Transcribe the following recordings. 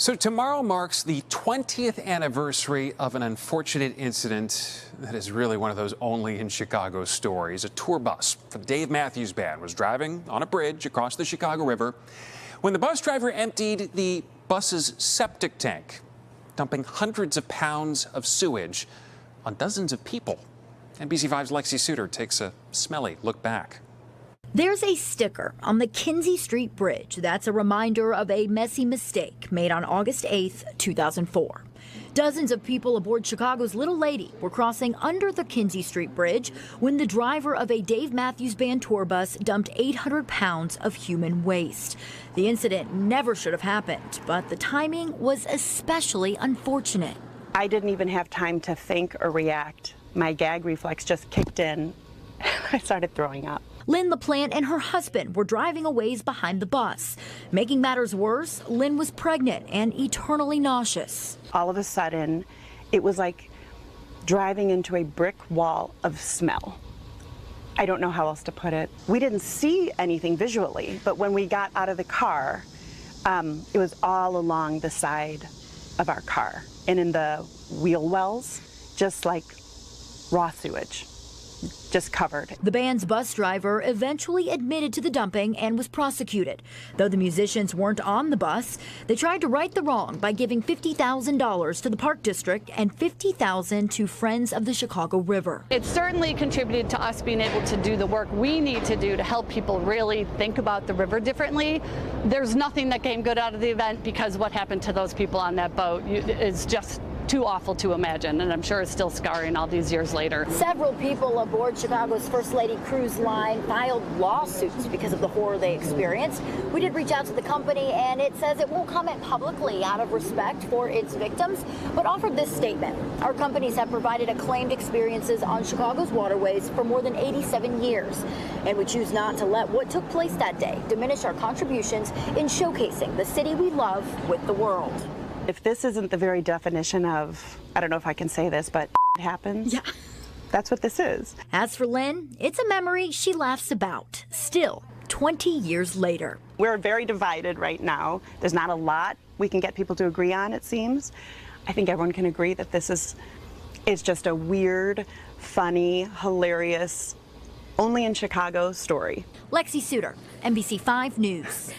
So tomorrow marks the 20th anniversary of an unfortunate incident that is really one of those only in Chicago stories. A tour bus for the Dave Matthews Band was driving on a bridge across the Chicago River when the bus driver emptied the bus's septic tank, dumping hundreds of pounds of sewage on dozens of people. NBC5's Lexi Sutter takes a smelly look back. There's a sticker on the Kinsey Street Bridge that's a reminder of a messy mistake made on August 8th, 2004. Dozens of people aboard Chicago's Little Lady were crossing under the Kinsey Street Bridge when the driver of a Dave Matthews Band tour bus dumped 800 pounds of human waste. The incident never should have happened, but the timing was especially unfortunate. I didn't even have time to think or react. My gag reflex just kicked in. I started throwing up. Lynn LaPlante and her husband were driving a ways behind the bus. Making matters worse, Lynn was pregnant and eternally nauseous. All of a sudden, it was like driving into a brick wall of smell. I don't know how else to put it. We didn't see anything visually, but when we got out of the car, it was all along the side of our car and in the wheel wells, just like raw sewage. Just covered. The band's bus driver eventually admitted to the dumping and was prosecuted. Though the musicians weren't on the bus, they tried to right the wrong by giving $50,000 to the Park District and $50,000 to Friends of the Chicago River. It certainly contributed to us being able to do the work we need to do to help people really think about the river differently. There's nothing that came good out of the event because what happened to those people on that boat is just too awful to imagine, and I'm sure it's still scarring all these years later. Several people aboard Chicago's First Lady Cruise Line filed lawsuits because of the horror they experienced. We did reach out to the company, and it says it won't comment publicly out of respect for its victims, but offered this statement. Our companies have provided acclaimed experiences on Chicago's waterways for more than 87 years, and we choose not to let what took place that day diminish our contributions in showcasing the city we love with the world. If this isn't the very definition of, I don't know if I can say this, but it happens. Yeah. That's what this is. As for Lynn, it's a memory she laughs about, still 20 years later. We're very divided right now. There's not a lot we can get people to agree on, it seems. I think everyone can agree that this is just a weird, funny, hilarious, only in Chicago story. Lexi Sutter, NBC5 News.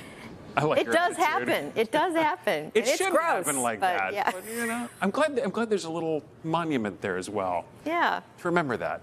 It does happen. It does happen. It it's shouldn't gross, happen like but, that. Yeah. But, you know, I'm glad there's a little monument there as well. Yeah. To remember that.